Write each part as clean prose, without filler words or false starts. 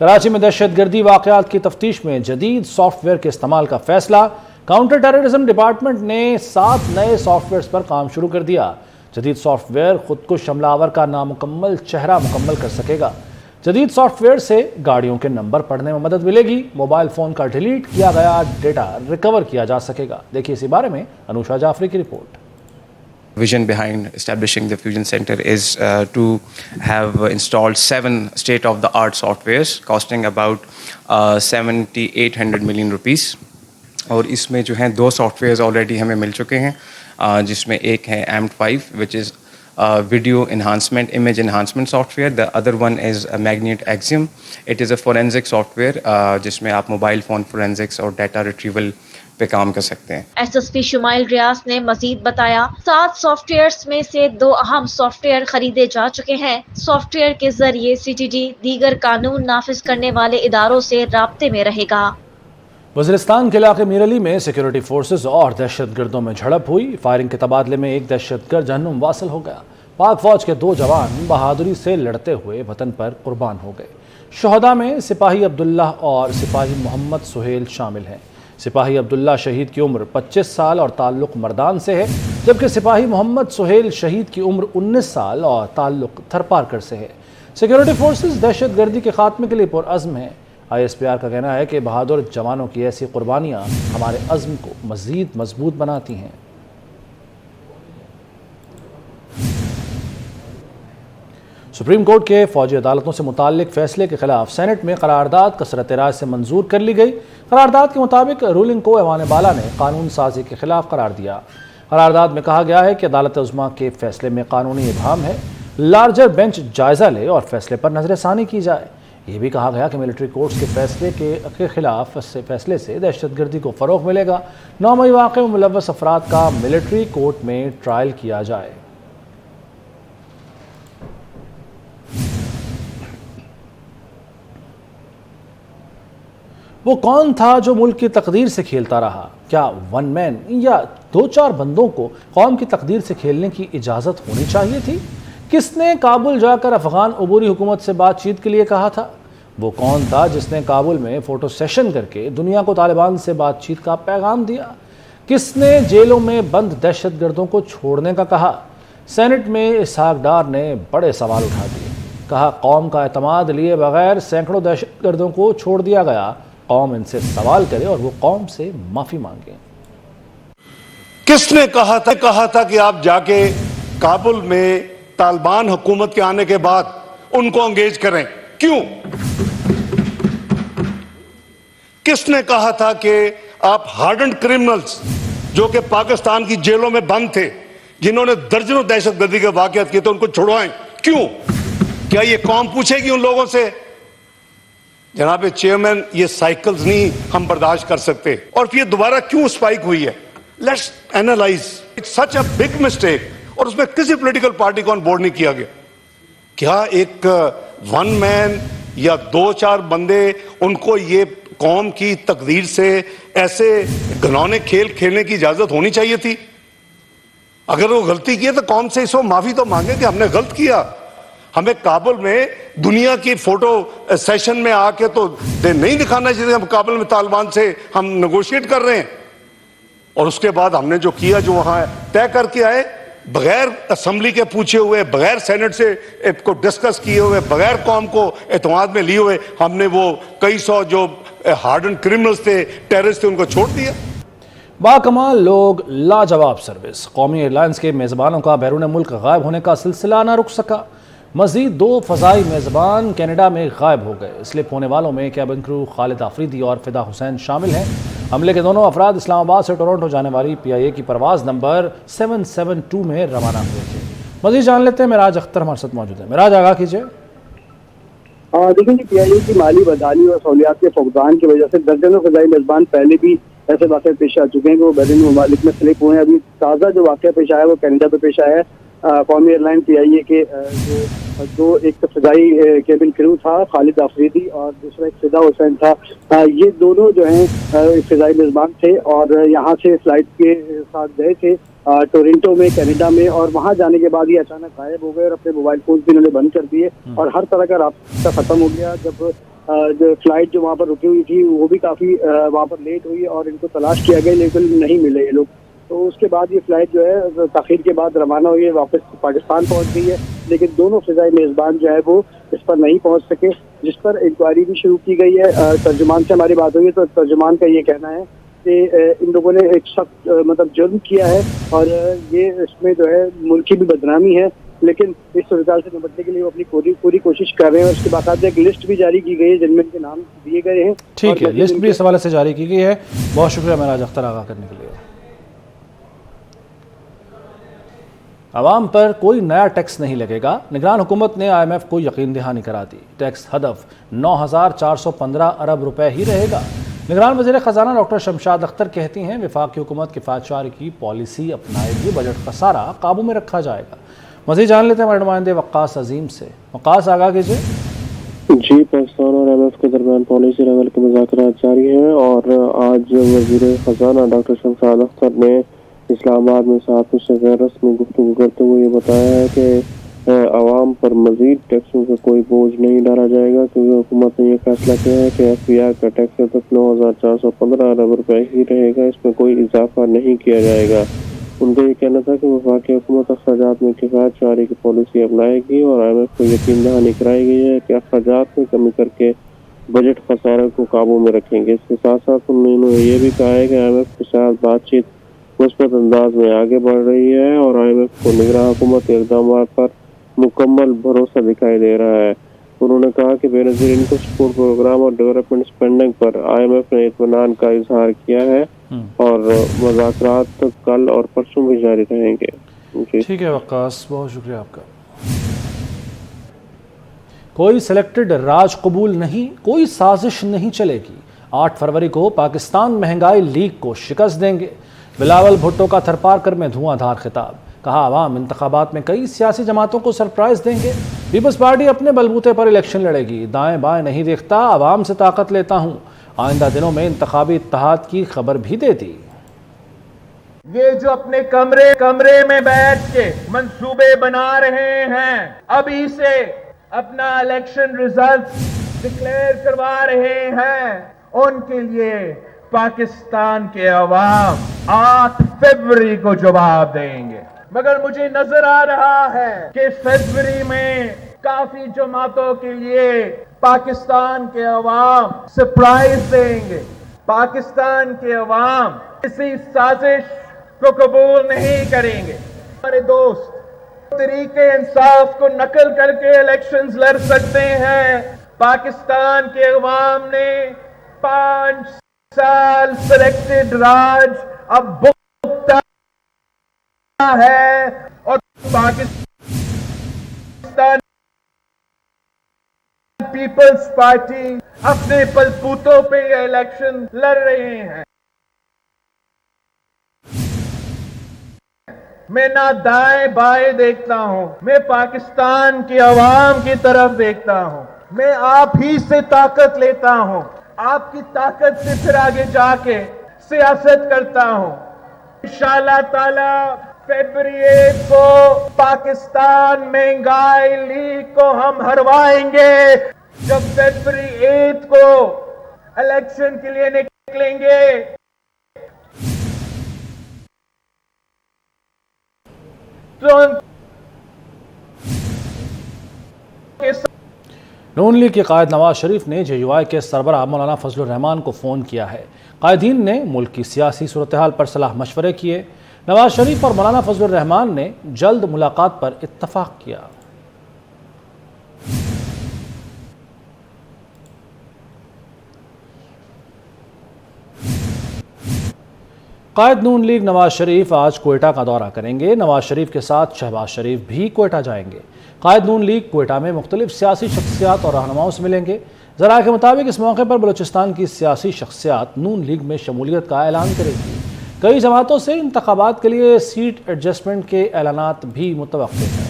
کراچی میں دہشت گردی واقعات کی تفتیش میں جدید سافٹ ویئر کے استعمال کا فیصلہ۔ کاؤنٹر ٹیررزم ڈپارٹمنٹ نے 7 نئے سافٹ ویئرز پر کام شروع کر دیا۔ جدید سافٹ ویئر خودکش حملہ آور کا نامکمل چہرہ مکمل کر سکے گا۔ جدید سافٹ ویئر سے گاڑیوں کے نمبر پڑھنے میں مدد ملے گی۔ موبائل فون کا ڈیلیٹ کیا گیا ڈیٹا ریکور کیا جا سکے گا۔ دیکھیے اسی بارے میں انوشا جعفری کی report. Vision behind establishing the Fusion Center is to have installed 7 state-of-the-art softwares costing about 7,800 million rupees. اور اس میں جو ہیں 2 سافٹ ویئرز آلریڈی ہمیں مل چکے ہیں، جس میں ایک ہے AMP5 which is video enhancement, image enhancement software. The other one is Magnet Axiom. It is a forensic software جس میں آپ موبائل فون فورینزکس اور ڈیٹا ریٹریول پہ کام کر سکتے ہیں۔ ایس ایس پی شمائل ریاض نے مزید بتایا 7 سافٹ ویئرز میں سے 2 اہم سافٹ ویئر خریدے جا چکے ہیں۔ سافٹ ویئر کے ذریعے CTD دیگر قانون نافذ کرنے والے اداروں سے رابطے میں رہے گا۔ وزیرستان کے علاقے میرلی میں سیکیورٹی فورسز اور دہشت گردوں میں جھڑپ ہوئی۔ فائرنگ کے تبادلے میں ایک دہشت گرد جہنم واصل ہو گیا۔ پاک فوج کے 2 جوان بہادری سے لڑتے ہوئے وطن پر قربان ہو گئے۔ شہداء میں سپاہی عبداللہ اور سپاہی محمد سہیل شامل ہیں۔ سپاہی عبداللہ شہید کی عمر 25 سال اور تعلق مردان سے ہے، جبکہ سپاہی محمد سہیل شہید کی عمر 19 سال اور تعلق تھرپارکر سے ہے۔ سیکیورٹی فورسز دہشت گردی کے خاتمے کے لیے پرعزم ہیں۔ ISPR کا کہنا ہے کہ بہادر جوانوں کی ایسی قربانیاں ہمارے عزم کو مزید مضبوط بناتی ہیں۔ سپریم کورٹ کے فوجی عدالتوں سے متعلق فیصلے کے خلاف سینٹ میں قرارداد کثرت رائے سے منظور کر لی گئی۔ قرارداد کے مطابق رولنگ کو ایوان بالا نے قانون سازی کے خلاف قرار دیا۔ قرارداد میں کہا گیا ہے کہ عدالت عظمیٰ کے فیصلے میں قانونی ابہام ہے، لارجر بینچ جائزہ لے اور فیصلے پر نظر ثانی کی جائے۔ یہ بھی کہا گیا کہ ملٹری کورٹس کے فیصلے کے خلاف فیصلے سے دہشت گردی کو فروغ ملے گا۔ 9 مئی واقعے میں ملوث افراد کا ملٹری کورٹ میں ٹرائل کیا جائے۔ وہ کون تھا جو ملک کی تقدیر سے کھیلتا رہا؟ کیا 1 مین یا 2-4 بندوں کو قوم کی تقدیر سے کھیلنے کی اجازت ہونی چاہیے تھی؟ کس نے کابل جا کر افغان عبوری حکومت سے بات چیت کے لیے کہا تھا؟ وہ کون تھا جس نے کابل میں فوٹو سیشن کر کے دنیا کو طالبان سے بات چیت کا پیغام دیا؟ کس نے جیلوں میں بند دہشت گردوں کو چھوڑنے کا کہا؟ سینٹ میں اسحاق ڈار نے بڑے سوال اٹھا دیے۔ کہا قوم کا اعتماد لیے بغیر سینکڑوں دہشت گردوں کو چھوڑ دیا گیا، قوم ان سے سوال کرے اور وہ قوم سے معافی مانگے۔ کس نے کہا تھا کہ آپ جا کے کابل میں طالبان حکومت کے آنے کے بعد ان کو انگیج کریں؟ کیوں؟ کس نے کہا تھا کہ آپ ہارڈنڈ کرمنلز جو کہ پاکستان کی جیلوں میں بند تھے، جنہوں نے درجنوں دہشت گردی کے واقعات کیے تھے، ان کو چھڑوائیں؟ کیوں؟ کیا یہ قوم پوچھے گی ان لوگوں سے؟ جناب چیئرمین، یہ سائیکلز نہیں ہم برداشت کر سکتے۔ اور پھر یہ دوبارہ کیوں سپائک ہوئی ہے؟ Let's analyze it's such a big mistake, اور اس میں کسی پولیٹیکل پارٹی کو آن بورڈ نہیں کیا گیا۔ کیا ایک 1 مین یا 2-4 بندے ان کو یہ قوم کی تقدیر سے ایسے گھنونے کھیل کھیلنے کی اجازت ہونی چاہیے تھی؟ اگر وہ غلطی کی ہے تو قوم سے اس کو معافی تو مانگے کہ ہم نے غلط کیا۔ ہمیں کابل میں دنیا کی فوٹو سیشن میں آ کے تو نہیں دکھانا چاہیے ہم کابل میں طالبان سے ہم نیگوشیٹ کر رہے ہیں، اور اس کے بعد ہم نے جو کیا، جو وہاں طے کر کے آئے، بغیر اسمبلی کے پوچھے ہوئے، بغیر سینٹ سے کو ڈسکس کیے ہوئے، بغیر قوم کو اعتماد میں لیے ہوئے، ہم نے وہ کئی 100 جو ہارڈن کرمنلز تھے، ٹیررسٹ تھے، ان کو چھوڑ دیا۔ باکمال لوگ، لاجواب سروس۔ قومی ایئر لائنز کے میزبانوں کا بیرون ملک غائب ہونے کا سلسلہ نہ رک سکا۔ مزید 2 فضائی میزبان کینیڈا میں غائب ہو گئے۔ سلپ ہونے والوں میں کیبن کرو خالد آفریدی اور فدا حسین شامل ہیں۔ حملے کے دونوں افراد اسلام آباد سے ٹورنٹو جانے والی PIA کی پرواز نمبر 772 میں روانہ ہوئے تھے۔ مزید جان لیتے ہیں، معراج اختر ہمارے ساتھ موجود ہے۔ معراج، آگاہ کیجیے۔ دیکھیں جی، PIA کی مالی بدحالی اور سہولیات کے فقدان کی وجہ سے درجنوں فضائی میزبان پہلے بھی ایسے واقعے پیش آ چکے ہیں کہ وہ بیرونی ممالک میں سلپ ہوئے ہیں۔ ابھی تازہ جو واقعہ پیش آیا ہے وہ کینیڈا پہ پیش آیا ہے۔ قومی ایئر لائن PIA کے جو ایک فضائی کیبن کرو تھا خالد آفریدی اور دوسرا ایک فدا حسین تھا، یہ دونوں جو ہیں فضائی میزبان تھے اور یہاں سے فلائٹ کے ساتھ گئے تھے ٹورنٹو میں، کینیڈا میں، اور وہاں جانے کے بعد یہ اچانک غائب ہو گئے اور اپنے موبائل فون بھی انہوں نے بند کر دیے اور ہر طرح کا رابطہ ختم ہو گیا۔ جب جو فلائٹ جو وہاں پر رکی ہوئی تھی وہ بھی کافی وہاں پر لیٹ ہوئی اور ان کو تلاش کیا گیا لیکن نہیں ملے یہ لوگ. تو اس کے بعد یہ فلائٹ جو ہے تاخیر کے بعد روانہ ہوئی ہے, واپس پاکستان پہنچ گئی ہے, لیکن دونوں فضائی میزبان جو ہے وہ اس پر نہیں پہنچ سکے, جس پر انکوائری بھی شروع کی گئی ہے. ترجمان سے ہماری بات ہوئی تو ترجمان کا یہ کہنا ہے کہ ان لوگوں نے ایک سخت مطلب جرم کیا ہے اور یہ اس میں جو ہے ملک کی بھی بدنامی ہے, لیکن اس صورتحال سے نمٹنے کے لیے وہ اپنی پوری کوشش کر رہے ہیں. اور اس کے باقاعدہ ایک لسٹ بھی جاری کی گئی ہے جن میں ان کے نام دیے گئے ہیں. ٹھیک ہے, لسٹ بھی اس حوالے سے جاری کی گئی ہے. بہت شکریہ معراج اختر آگاہ کرنے کے لیے. عوام پر کوئی نیا ٹیکس نہیں لگے گا, نگران حکومت نے آئی ایم ایف کو یقین دہانی کرا دی. ٹیکس ہدف 9,415 ارب روپے ہی رہے گا. نگران وزیر خزانہ ڈاکٹر شمشاد اختر کہتی ہیں وفاقی حکومت کفایت شعاری کی پالیسی اپنائے گی, بجٹ خسارہ قابو میں رکھا جائے گا. مزید جان لیتے ہیں ہمارے نمائندے وقاص عظیم سے. وقاص آگاہ کیجیے. جی, پاکستان اور ایم ایف کے درمیان پالیسی لیول کے مذاکرات جاری ہیں اور آج وزیر خزانہ ڈاکٹر شمشاد اختر نے اسلام آباد میں صحافیوں سے غیر رسمی گفتگو کرتے ہوئے یہ بتایا ہے کہ عوام پر مزید ٹیکسوں کا کوئی بوجھ نہیں ڈالا جائے گا, کیونکہ حکومت نے یہ فیصلہ کیا ہے کہ ایف بی آئی کا ٹیکس تک 9,415 ارب روپے ہی رہے گا, اس میں کوئی اضافہ نہیں کیا جائے گا. ان کا یہ کہنا تھا کہ وفاقی حکومت اخراجات میں کفایت شعاری کی پالیسی اپنائے گی اور آئی ایم ایف کو یقین دہانی کرائی گئی ہے کہ اخراجات میں کمی کر کے بجٹ خسارے کو قابو میں رکھیں گے. اس کے ساتھ ساتھ انہوں نے یہ بھی کہا ہے کہ آئی ایم ایف کے ساتھ بات چیت مثبت انداز میں آگے بڑھ رہی ہے اور آئی ایم ایف کو نگراں حکومت کے اقدامات پر مکمل بھروسہ دکھائی دے رہا ہے. انہوں نے کہا کہ Benazir income support program اور ڈیولپمنٹ سپینڈنگ پر آئی ایم ایف نے اطمینان کا اظہار کیا ہے اور مذاکرات کل اور پرسوں بھی جاری رہیں گے. ٹھیک ہے وقاص, بہت شکریہ آپ کا. کوئی سلیکٹڈ راج قبول نہیں, کوئی سازش نہیں چلے گی. 8 فروری کو پاکستان مہنگائی لیگ کو شکست دیں گے. بلاول بھٹو کا تھرپارکر میں دھواں دھار خطاب. کہا عوام انتخابات میں کئی سیاسی جماعتوں کو سرپرائز دیں گے. پیپلز پارٹی اپنے بلبوتے پر الیکشن لڑے گی. دائیں بائیں نہیں دیکھتا, عوام سے طاقت لیتا ہوں. آئندہ دنوں میں انتخابی اتحاد کی خبر بھی دے دی. یہ جو اپنے کمرے میں بیٹھ کے منصوبے بنا رہے ہیں, ابھی سے اپنا الیکشن ریزلٹ ڈکلیئر کروا رہے ہیں, ان کے لیے پاکستان کے عوام 8 فروری کو جواب دیں گے. مگر مجھے نظر آ رہا ہے کہ فروری میں کافی جماعتوں کے لیے پاکستان کے عوام سرپرائز دیں گے. پاکستان کے عوام کسی سازش کو قبول نہیں کریں گے. ہمارے دوست طریقے انصاف کو نقل کر کے الیکشنز لڑ سکتے ہیں. پاکستان کے عوام نے 5 سال سلیکٹڈ راج اب بھگتا ہے اور پاکستان پیپلز پارٹی اپنے بلبوتوں پہ یہ الیکشن لڑ رہے ہیں. میں نہ دائیں بائیں دیکھتا ہوں, میں پاکستان کے عوام کی طرف دیکھتا ہوں. میں آپ ہی سے طاقت لیتا ہوں, آپ کی طاقت سے پھر آگے جا کے سیاست کرتا ہوں. انشاءاللہ تعالی فروری 8 کو پاکستان مہنگائی لیگ کو ہم ہروائیں گے. جب فروری 8 کو الیکشن کے لیے نکلیں گے نون لیگ کے قائد نواز شریف نے جے یو آئی کے سربراہ مولانا فضل الرحمان کو فون کیا ہے. قائدین نے ملک کی سیاسی صورتحال پر صلاح مشورے کیے. نواز شریف اور مولانا فضل الرحمان نے جلد ملاقات پر اتفاق کیا. قائد نون لیگ نواز شریف آج کوئٹہ کا دورہ کریں گے. نواز شریف کے ساتھ شہباز شریف بھی کوئٹہ جائیں گے. قائد نون لیگ کوئٹہ میں مختلف سیاسی شخصیات اور رہنماؤں سے ملیں گے. ذرائع کے مطابق اس موقع پر بلوچستان کی سیاسی شخصیات نون لیگ میں شمولیت کا اعلان کریں گی. کئی جماعتوں سے انتخابات کے لیے سیٹ ایڈجسٹمنٹ کے اعلانات بھی متوقع ہیں.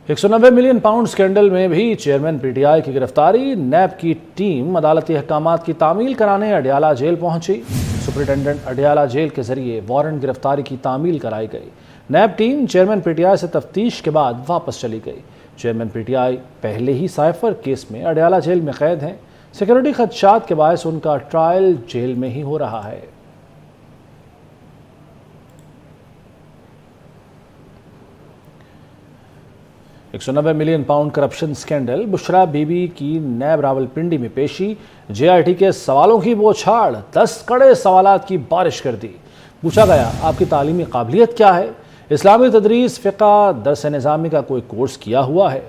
£190 ملین اسکینڈل میں بھی چیئرمین پی ٹی آئی کی گرفتاری. نیب کی ٹیم عدالتی احکامات کی تعمیل کرانے اڈیالہ جیل پہنچی. سپرنٹینڈنٹ اڈیالہ جیل کے ذریعے وارنٹ گرفتاری کی تعمیل کرائی گئی. NAB team chairman P T I سے تفتیش کے بعد واپس چلی گئی۔ چیئرمین پی ٹی آئی پہلے ہی سائفر کیس میں اڈیالہ جیل میں قید ہیں۔ سیکیورٹی خدشات کے باعث ان کا ٹرائل جیل میں ہی ہو رہا ہے۔ £190 million corruption scandal, Bushra Bibi کی نیب راولپنڈی میں پیشی، جے آئی ٹی کے سوالوں کی بوچھاڑ، 10 کڑے سوالات کی بارش کر دی۔ پوچھا گیا آپ کی تعلیمی قابلیت کیا ہے؟ اسلامی تدریس، فقہ، درس نظامی کا کوئی کورس کیا ہوا ہے؟